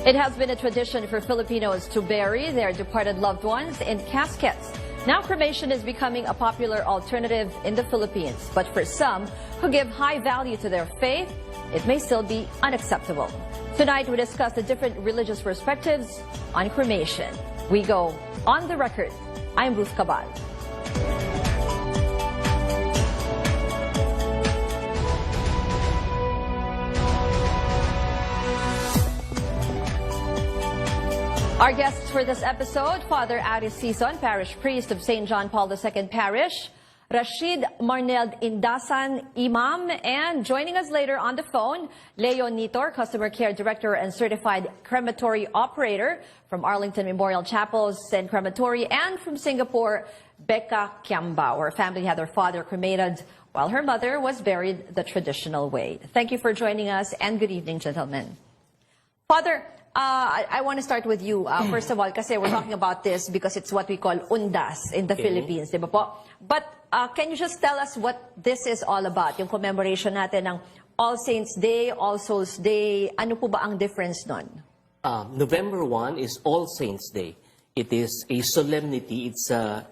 It has been a tradition for Filipinos to bury their departed loved ones in caskets. Now cremation is becoming a popular alternative in the Philippines. But for some who give high value to their faith, it may still be unacceptable. Tonight we discuss the different religious perspectives on cremation. We go on the record. I'm Ruth Cabal. Our guests for this episode, Father Aris Sison, Parish Priest of St. John Paul II Parish, Rashid Marneld Indasan, Imam, and joining us later on the phone, Leo Nitor, Customer Care Director and Certified Crematory Operator from Arlington Memorial Chapels and Crematory, and from Singapore, Becca Kiambao. Her family had their father cremated while her mother was buried the traditional way. Thank you for joining us, and good evening, gentlemen. Father, I want to start with you. First of all, kasi we're talking about this because it's what we call undas in the Philippines, di ba po? But can you just tell us what this is all about? Yung commemoration natin ng All Saints Day, All Souls Day, ano po ba ang difference nun? November 1 is All Saints Day. It is a solemnity. It's a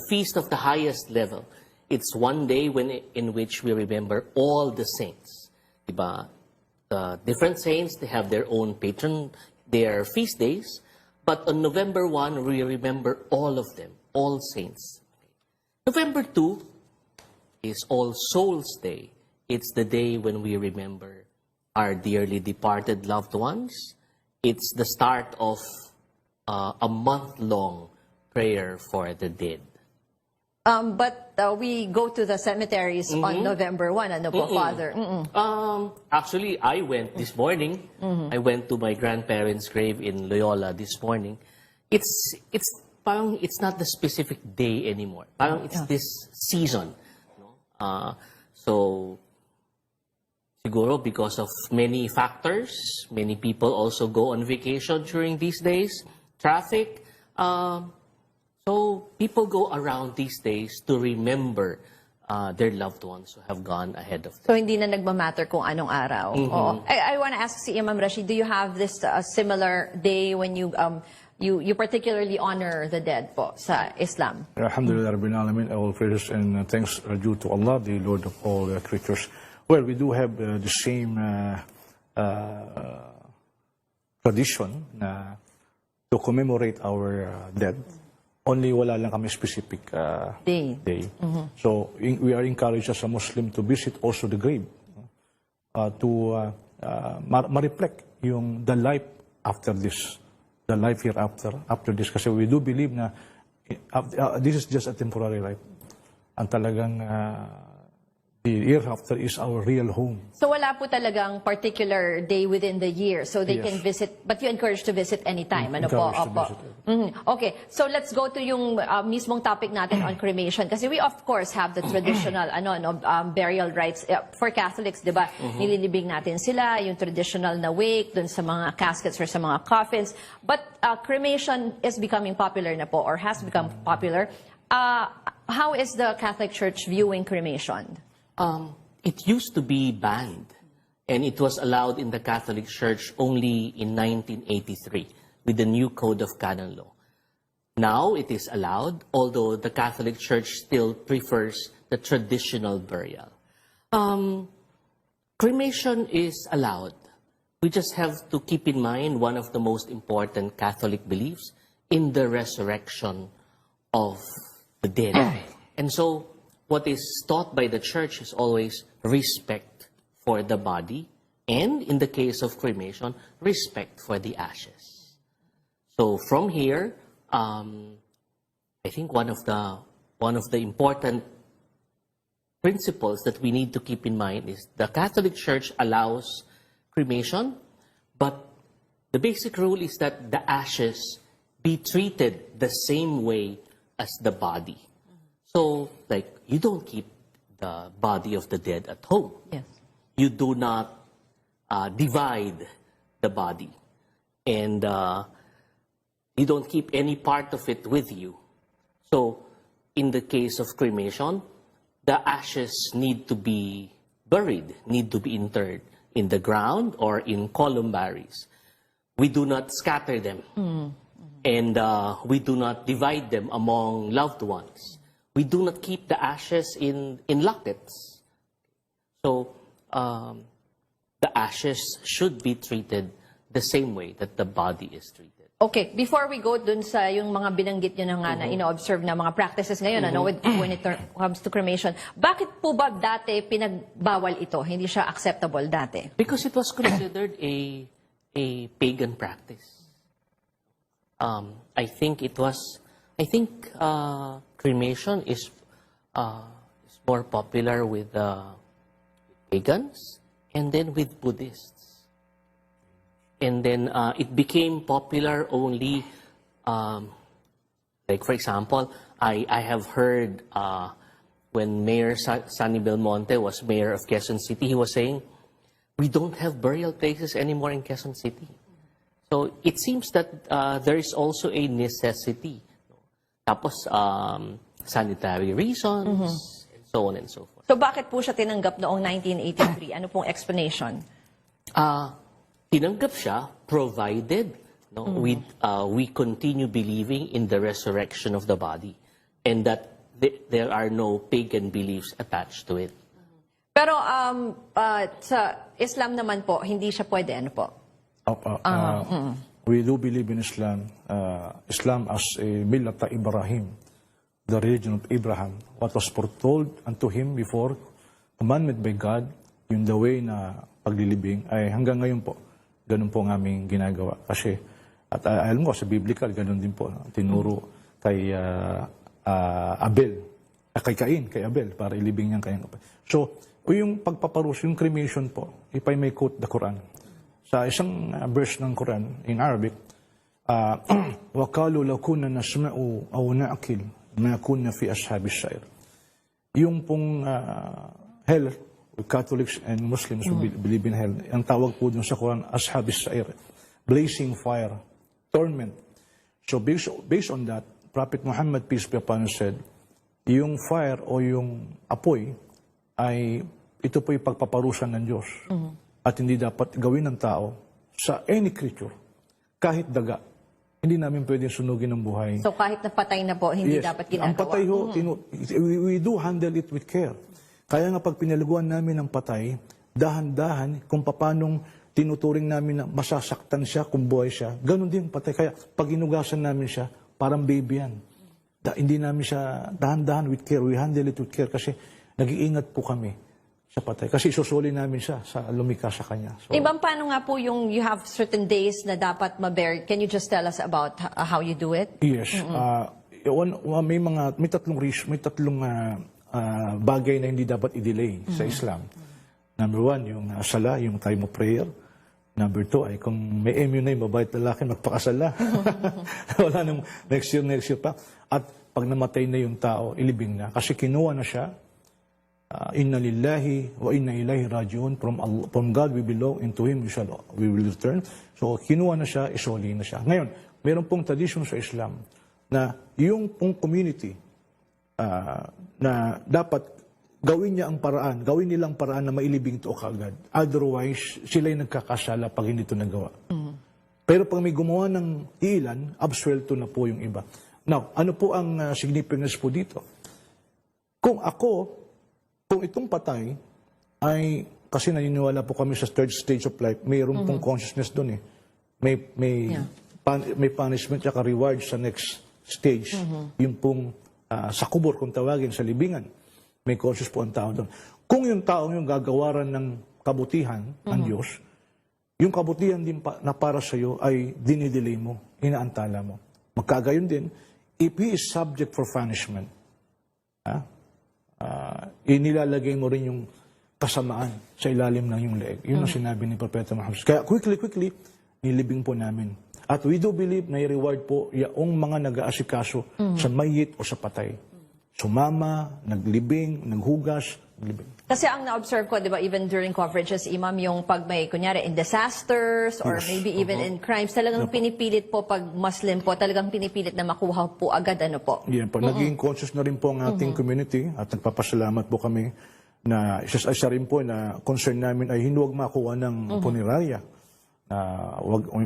feast of the highest level. It's one day in which we remember all the saints, di ba? Different saints, they have their own patron, their feast days. But on November 1, we remember all of them, all saints. November 2 is All Souls Day. It's the day when we remember our dearly departed loved ones. It's the start of a month-long prayer for the dead. But we go to the cemeteries on November 1, ano po, Father? Actually, I went this morning. I went to my grandparents' grave in Loyola this morning. It's not the specific day anymore. Parang it's this season. So, siguro because of many factors, many people also go on vacation during these days. Traffic. So people go around these days to remember their loved ones who have gone ahead of them. So hindi na nagmamatter kung anong araw. Oo. I want to ask si Imam Rashid, do you have this similar day when you particularly honor the dead po sa Islam? Alhamdulillah Rabbil Alamin, all praises and thanks are due to Allah, the Lord of all creatures. Well, we do have the same tradition to commemorate our dead. Only wala lang kami specific day. So we are encouraged as a Muslim to visit also the grave to ma-reflect yung the life after this, the life hereafter, after this. Kasi we do believe na this is just a temporary life. Ang talagang the hereafter is our real home. So wala po talagang particular day within the year, so they can visit, but you encourage to visit anytime, ano po? Opo. Okay, so let's go to yung mismong topic natin on cremation. Kasi we of course have the traditional burial rites for Catholics, di ba? Nililibing natin sila, yung traditional na wake dun sa mga caskets or sa mga coffins. But cremation is becoming popular na po, or has become popular. How is the Catholic Church viewing cremation? It used to be banned, and it was allowed in the Catholic Church only in 1983 with the new Code of Canon Law. Now it is allowed, although the Catholic Church still prefers the traditional burial. Cremation is allowed. We just have to keep in mind one of the most important Catholic beliefs in the resurrection of the dead. And so, what is taught by the Church is always respect for the body, and in the case of cremation, respect for the ashes. So from here, I think one of the important principles that we need to keep in mind is the Catholic Church allows cremation, but the basic rule is that the ashes be treated the same way as the body. So, like, you don't keep the body of the dead at home. Yes. You do not divide the body. And you don't keep any part of it with you. So, in the case of cremation, the ashes need to be buried, need to be interred in the ground or in columbaries. we do not scatter them. And we do not divide them among loved ones. We do not keep the ashes in lockets. So the ashes should be treated the same way that the body is treated. Okay, before we go dun sa yung mga binanggit nyo na nga na ino-observe na mga practices ngayon, ano, when it comes to cremation, bakit po ba dati pinagbawal ito? Hindi siya acceptable dati? Because it was considered a pagan practice. I think cremation is more popular with pagans and then with Buddhists. And then it became popular only, like for example, I have heard when Mayor Sonny Belmonte was mayor of Quezon City, he was saying, we don't have burial places anymore in Quezon City. So it seems that there is also a necessity. Tapos sanitary reasons, and so on and so forth. So bakit po siya tinanggap noong 1983? Ano pong explanation? Tinanggap siya provided we continue believing in the resurrection of the body and that there are no pagan beliefs attached to it. Pero sa Islam naman po, hindi siya pwede, ano po? We do believe in Islam. Islam as a millata Ibrahim, the religion of Abraham. What was foretold unto him before, commandment by God, yung the way na paglilibing, ay hanggang ngayon po, ganun po ang aming ginagawa. Kasi, at alam ko, sa biblical, ganun din po. Tinuro kay Abel, kay Cain, kay Abel, para ilibing niya kayang kapatid. So, yung pagpaparus, yung cremation po, if I may quote the Quran, sa isang verse ng Quran, in Arabic, وَقَالُوا لَوْ كُنَّا نَسْمَعُ أَوْ نَعْقِلْ مَا كُنَّا فِي أَصْحَابِ السَّعِرِ. Yung pong hell, Catholics and Muslims who believe in hell, ang tawag po dun sa Quran, Ashabis Sa'ir, blazing fire, torment. So based on that, Prophet Muhammad, peace be upon him, said, yung fire o yung apoy ay ito po yung pagpaparusan ng Diyos. At hindi dapat gawin ng tao sa any creature, kahit daga. Hindi namin pwedeng sunugin ng buhay. So kahit napatay na po, hindi dapat ginagawa? Ang patay ho, we do handle it with care. Kaya nga pag pinaliguan namin ng patay, dahan-dahan kung paanong tinuturing namin na masasaktan siya kung buhay siya, ganun din patay. Kaya pag inugasan namin siya, parang baby yan. Hindi namin siya dahan-dahan with care. We handle it with care kasi nag-iingat po kami sa patay. Kasi isusuli namin siya sa lumika sa kanya. So, Ibang paano nga po yung you have certain days na dapat ma-bury? Can you just tell us about how you do it? yes. May tatlong bagay na hindi dapat i-delay sa Islam. Number one, yung sala, yung time of prayer. Number two, ay kung may MU na yung babae at lalaki, magpakasala. Wala nang next year pa. At pag namatay na yung tao, ilibing na. Kasi kinuha na siya, inna lillahi wa inna ilaihi rajiun, from God we belong, into Him we will return. So kinuha na siya, isoli na siya. Ngayon, meron pong tradition sa Islam na yung pong community na dapat gawin nilang paraan na mailibing ito kaagad. Otherwise, sila'y nagkakasala pag hindi ito nagawa. Pero pag may gumawa ng ilan, absuelto na po yung iba. Now, ano po ang significance po dito? Kung itong patay ay, kasi naniniwala po kami sa third stage of life, mayroon pong consciousness doon eh. May punishment at reward sa next stage. Yung pong sa kubor, kung tawagin, sa libingan. May conscious po ang tao doon. Kung yung taong yung gagawaran ng kabutihan ng Diyos, yung kabutihan din na para sa iyo ay dinidelay mo, inaantala mo. Magkagayon din, if he is subject for punishment, inilalagay mo rin yung kasamaan sa ilalim ng yung leeg. Yun ang sinabi ni Propeta Muhammad. Kaya quickly, nilibing po namin. At we do believe na i-reward po yung mga nag-aasikaso sa mayit o sa patay. Sumama, naglibing, naghugas, naglibing. Kasi ang na-observe ko, di ba, even during coverages, Imam, yung pag may, kunyari, in disasters or maybe even in crimes, talagang pinipilit po pag Muslim po, talagang pinipilit na makuha po agad, ano po? Yan po. Naging conscious na rin po ang ating community at nagpapasalamat po kami na isa rin po na concern namin ay hindi huwag makuha ng punerarya.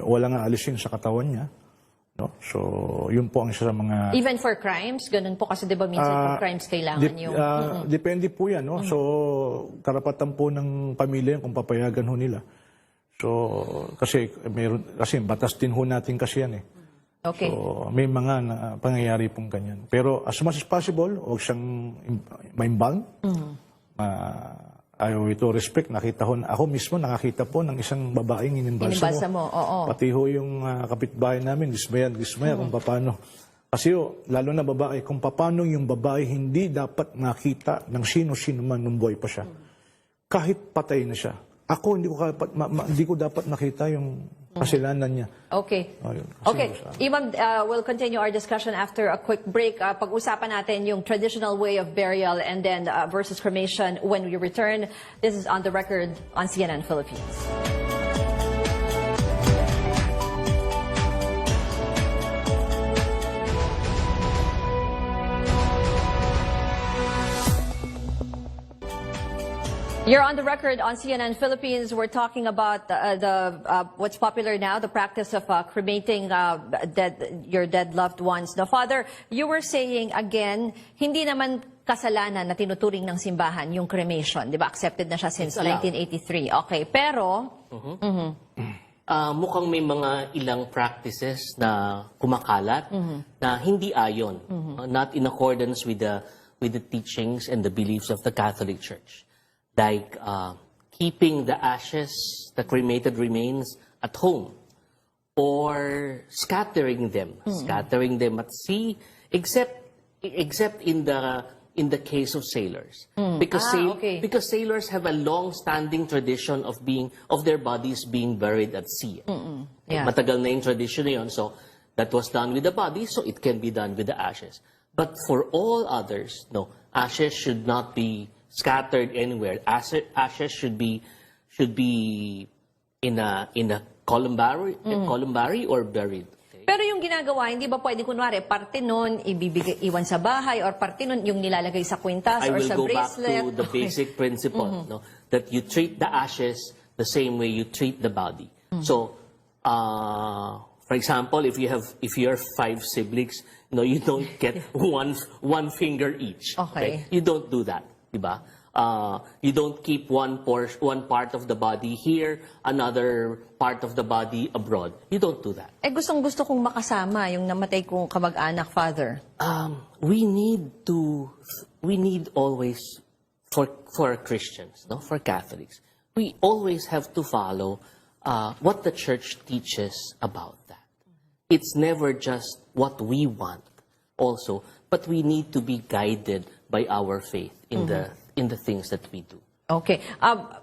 wala nga alisin sa katawan niya. No? So, yun po ang isa sa mga... Even for crimes? Ganun po kasi di ba minsan for crimes kailangan yung... Depende po yan. No? So, karapatan po ng pamilya kung papayagan ho nila. So, kasi batas din ho natin kasi yan eh. Okay. So, may mga pangyayari pong ganyan. Pero as much as possible, huwag siyang maimbang. Ayaw ito respect. Ako mismo nakakita po ng isang babaeng inimbalsa mo. Oo. Pati ho yung kapitbahay namin, dismaya kung paano. Kasi lalo na babae, kung paano yung babae hindi dapat nakita ng sino-sino man nung buhay pa siya. Kahit patay na siya. Ako, hindi ko dapat nakita yung kasalanan niya. Okay. Okay. Imam, we'll continue our discussion after a quick break. Pag-usapan natin yung traditional way of burial and then versus cremation when we return. This is On the Record on CNN Philippines. You're on the record on CNN Philippines. We're talking about what's popular now, the practice of cremating your dead loved ones. Now, Father, you were saying again, hindi naman kasalanan na tinuturing ng simbahan yung cremation, di ba? Accepted na siya since 1983. Okay, pero... mukhang may mga ilang practices na kumakalat na hindi ayon, not in accordance with the teachings and the beliefs of the Catholic Church. Like keeping the ashes, the cremated remains at home, or scattering them at sea, except in the case of sailors, because sailors have a long-standing tradition of their bodies being buried at sea. Yeah. Matagal na yung tradition na yun, so that was done with the body, so it can be done with the ashes. But for all others, no, ashes should not be scattered anywhere. Ashes should be in a columbary or buried. Okay? Pero yung ginagawa, hindi ba pwede kunwari, parte nun, iwan sa bahay, or parte nun yung nilalagay sa kwintas or sa bracelet? I will go back to the basic principle, no, that you treat the ashes the same way you treat the body. So, for example, if you are 5 siblings, no, you don't get one finger each. Okay. You don't do that. Diba? You don't keep one part of the body here, another part of the body abroad. You don't do that. Gustong-gusto kong makasama yung namatay kong kamag-anak, Father. We need always, for Christians, no, for Catholics, we always have to follow what the Church teaches about that. It's never just what we want also, but we need to be guided by our faith in the things that we do. Okay.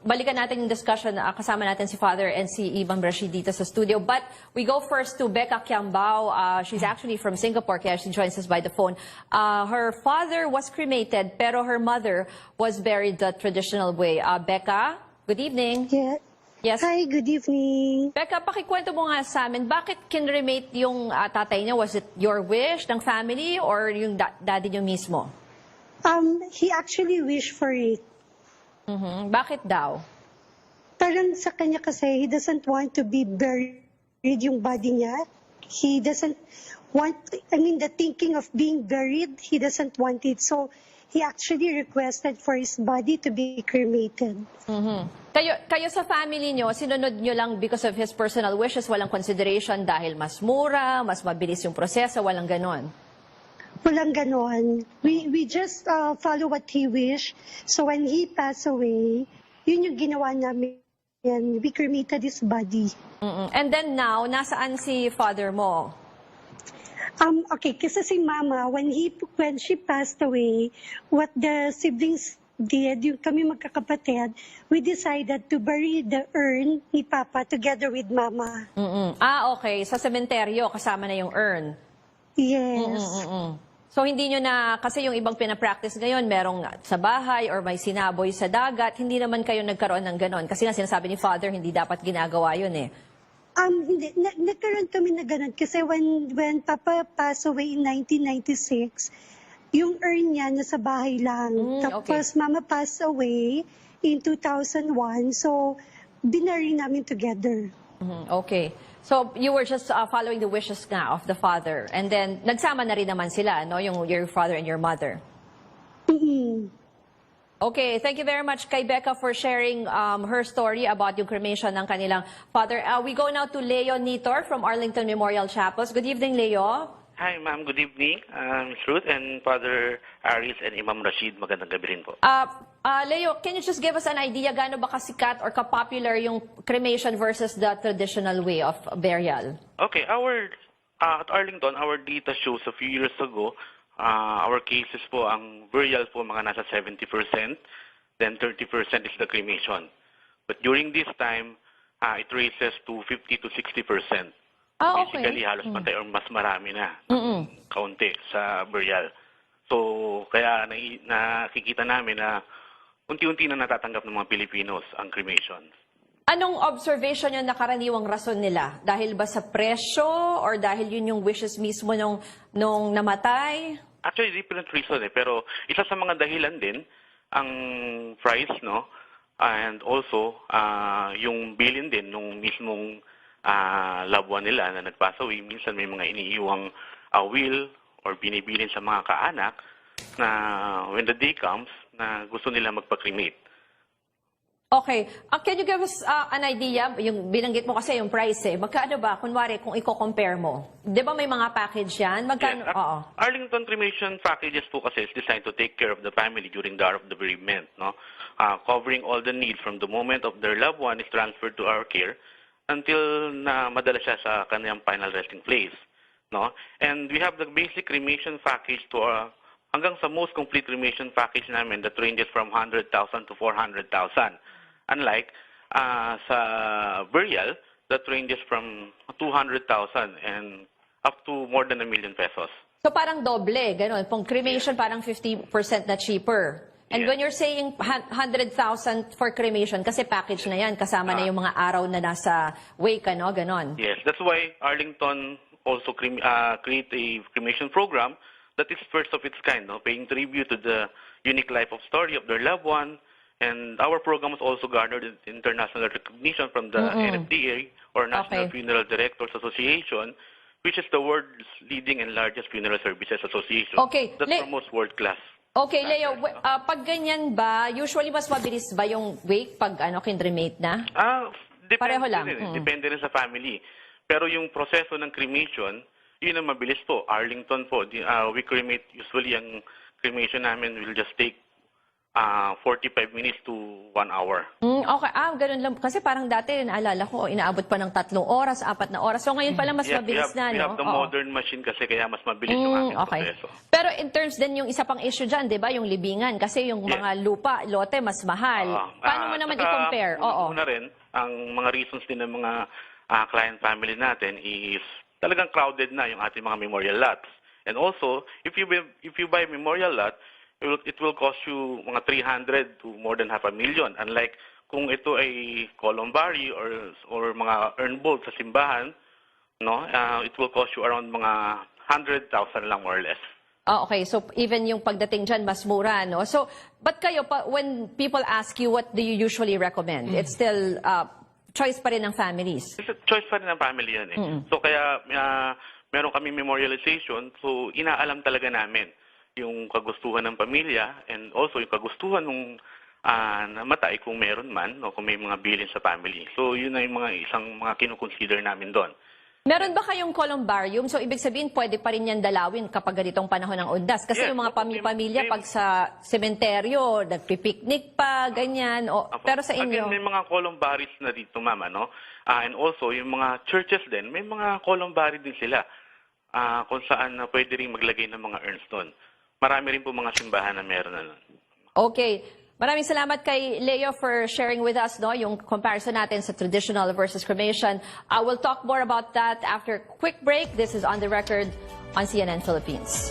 Balikan natin yung discussion. Kasama natin si Father and si Imam Rashid dito sa studio. But we go first to Becca Kiambao. She's actually from Singapore, kaya she joins us by the phone. Her father was cremated, pero her mother was buried the traditional way. Becca, good evening. Yeah. Yes. Hi, good evening. Becca, pakikwento mo nga sa amin, bakit kinremate yung tatay niya? Was it your wish ng family or yung daddy niyo mismo? He actually wished for it. Bakit daw? Parang sa kanya kasi, he doesn't want to be buried yung body niya. He doesn't want, the thinking of being buried, he doesn't want it. So, he actually requested for his body to be cremated. Kayo sa family nyo, sinunod nyo lang because of his personal wishes, walang consideration dahil mas mura, mas mabilis yung proseso, walang ganon? Walang ganon. We just follow what he wished. So when he passed away, yun yung ginawa namin. We cremated his body. And then now, nasaan si father mo? Okay, kasi si Mama, when she passed away, what the siblings did, yung kami magkakapatid, we decided to bury the urn ni Papa together with Mama. Okay. Sa sementeryo, kasama na yung urn. Yes. So hindi nyo na, kasi yung ibang pinapractice ngayon, merong sa bahay or may sinaboy sa dagat, hindi naman kayo nagkaroon ng ganon. Kasi nga sinasabi ni Father, hindi dapat ginagawa yun eh. Hindi. Nagkaroon kami na ganon. Kasi when Papa passed away in 1996, yung urn niya nasa bahay lang. Tapos Mama passed away in 2001. So, binary namin together. Okay. So you were just following the wishes nga of the father. And then nagsama na rin naman sila, no? Your father and your mother. Okay, thank you very much kay Becca for sharing her story about yung cremation ng kanilang father. We go now to Leo Nitor from Arlington Memorial Chapels. Good evening, Leo. Hi, ma'am. Good evening. Ms. Ruth and Father Aris and Imam Rashid. Magandang gabi rin po. Leo, can you just give us an idea gaano ba kasikat or ka-popular yung cremation versus the traditional way of burial? Okay, at Arlington, our data shows a few years ago, our cases po, ang burial po mga nasa 70%, then 30% is the cremation. But during this time, it raises to 50 to 60%. Okay. Basically, halos pantay or mas marami na, kaunti sa burial. So, kaya nakikita namin na unti-unti na natatanggap ng mga Pilipinos ang cremation. Anong observation yung nakaraniwang rason nila? Dahil ba sa presyo or dahil yun yung wishes mismo nung namatay? Actually, different reason pero isa sa mga dahilan din ang price, no? And also, yung bilin din nung mismong loved one nila na nag-pass away. Minsan may mga iniiwang will or binibilin sa mga kaanak na when the day comes na gusto nila magpa-cremate. Okay. Can you give us an idea? Yung binanggit mo kasi yung price Magkano ba? Kunwari, kung i-compare mo. Di ba may mga package yan? Magkano? Yes. Oo. Arlington cremation packages po kasi is designed to take care of the family during the hour of the bereavement, no? Covering all the needs from the moment of their loved one is transferred to our care until na madala siya sa kanyang final resting place, no? And we have the basic cremation package to hanggang sa most complete cremation package namin that ranges from 100,000 to 400,000. Unlike sa burial that ranges from 200,000 and up to more than 1 million pesos. So parang doble, gano'n. Pong cremation, parang 50% na cheaper. And when you're saying 100,000 for cremation, kasi package na yan, kasama na yung mga araw na nasa wake, ano, ganon. Yes, that's why Arlington also create a cremation program that is first of its kind, no? Paying tribute to the unique life of story of their loved one. And our program has also garnered international recognition from the NFDA, or National Funeral Directors Association, which is the world's leading and largest funeral services association that promotes world-class. Okay, Leo, pag ganyan ba, usually mas mabilis ba yung wake pag kinremate na? Pareho lang. Depende rin sa family. Pero yung proseso ng cremation, yun ang mabilis po. Arlington po, we cremate, usually ang cremation namin will just take 45 minutes to 1 hour. Okay, ganun lang. Kasi parang dati, naalala ko, inaabot pa ng 3 oras, 4 na oras. So ngayon pala mas mabilis na, no? We have the modern machine kasi kaya mas mabilis yung aking proseso. Pero in terms din yung isa pang issue dyan, di ba? Yung libingan. Kasi yung mga lupa, lote, mas mahal. Paano mo naman i-compare? Una rin, ang mga reasons din ng mga client family natin is talagang crowded na yung ating mga memorial lots. And also, if you buy memorial lot, it will cost you mga 300 to more than 500,000. Unlike kung ito ay columbary or mga urn bowl sa simbahan, no, it will cost you around mga 100,000 lang more or less. Okay. So even yung pagdating dyan, mas mura, no? So, but kayo, when people ask you, what do you usually recommend? It's still choice pa rin ng families? It's a choice pa rin ng family yan So kaya meron kami memorialization, so inaalam talaga namin yung kagustuhan ng pamilya and also yung kagustuhan ng namatay kung meron man o kung may mga bilin sa family. So yun na yung isang mga kinukonsider namin doon. Meron ba kayong columbarium? So ibig sabihin pwede pa rin yan dalawin kapag ganitong panahon ng undas. Kasi yung mga pamilya pag sa sementeryo, nagpipiknik pa, ganyan. Pero sa inyo? Again, may mga columbaries na dito, mama, no? And also, yung mga churches din, may mga columbary din sila kung saan pwede rin maglagay ng mga urns doon. Marami rin po mga simbahan na meron na nun. Okay. Maraming salamat kay Leo for sharing with us yung comparison natin sa traditional versus cremation. We'll talk more about that after a quick break. This is On the Record on CNN Philippines.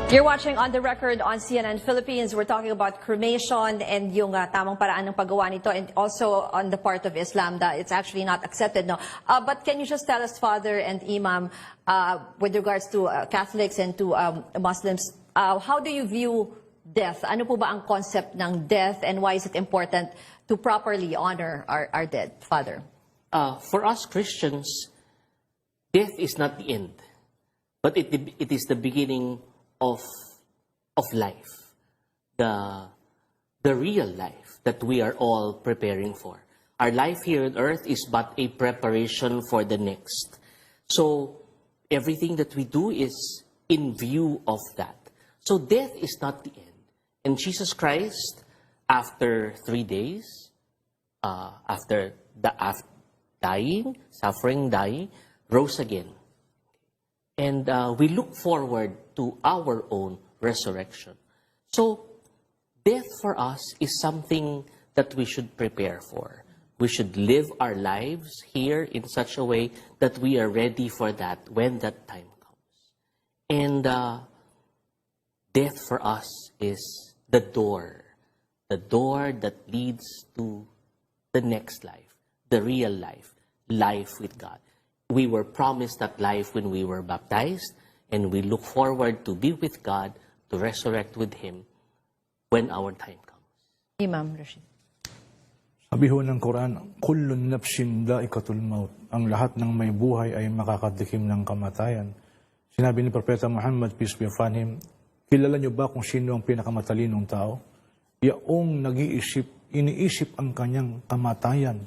You're watching On the Record on CNN Philippines. We're talking about cremation and yung tamang paraan ng paggawa nito, and also on the part of Islam that it's actually not accepted. No, but can you just tell us, Father and Imam, with regards to Catholics and to Muslims, how do you view death? Ano po ba ang concept ng death, and why is it important to properly honor our dead, Father? For us Christians, death is not the end, but it is the beginning of life, the real life that we are all preparing for. Our life here on earth is but a preparation for the next. So everything that we do is in view of that. So death is not the end. And Jesus Christ, after 3 days, after dying, suffering, dying, rose again. And we look forward to our own resurrection. So, death for us is something that we should prepare for. We should live our lives here in such a way that we are ready for that when that time comes. And death for us is the door that leads to the next life, the real life, life with God. We were promised that life when we were baptized, and we look forward to be with God, to resurrect with Him when our time comes. Imam Rashid. Sabi ho ng Quran, kullun nafsin da'ikatul maut. Ang lahat ng may buhay ay makakatikim ng kamatayan. Sinabi ni Propeta Muhammad, peace be upon him, kilala niyo ba kung sino ang pinakamatalinong tao? Yaong nag-iisip, iniisip ang kanyang kamatayan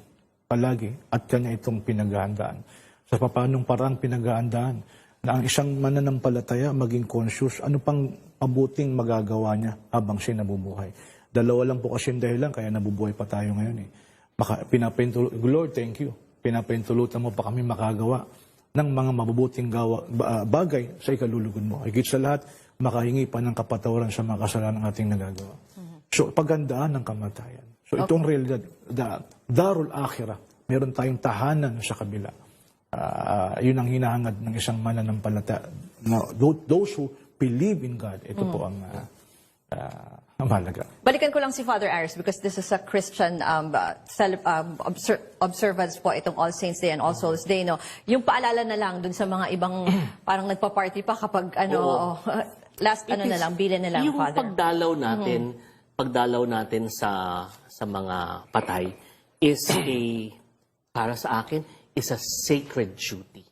palagi at kanya itong pinaghahandaan. Sa papanong parang pinaghahandaan na ang isang mananampalataya maging conscious, ano pang mabuting magagawa niya habang siya nabubuhay. Dalawa lang po kasi yung dahilan, kaya nabubuhay pa tayo ngayon. Lord, thank you. Pinapahintulutan mo pa kami makagawa ng mga mabubuting bagay sa ikalulugod mo. Higit sa lahat, makahingi pa ng kapatawaran sa mga kasalanan ng ating nagagawa. So, pagandaan ng kamatayan. So, itong realidad, darul akhirah, meron tayong tahanan sa kabila. Yun ang hinahangad ng isang mananampalataya. Those who believe in God, ito po ang mahalaga. Balikan ko lang si Father Aris because this is a Christian observance po itong All Saints Day and All Souls Day. No? Yung paalala na lang dun sa mga ibang parang nagpa-party pa kapag last bilin na lang, yung Father. Pagdalaw natin sa mga patay is para sa akin, is a sacred duty.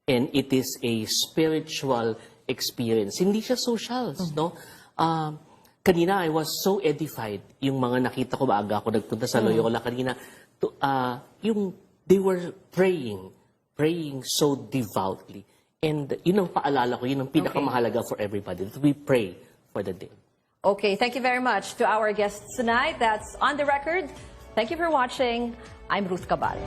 And it is a spiritual experience. Hindi siya social, no? Kanina, I was so edified. Yung mga nakita ko, maaga ako nagpunta sa Loyola kanina. They were praying so devoutly. And yun ang paalala ko, yun ang pinakamahalaga for everybody, that we pray for the dead. Okay, thank you very much to our guests tonight. That's On the Record. Thank you for watching. I'm Ruth Cabal.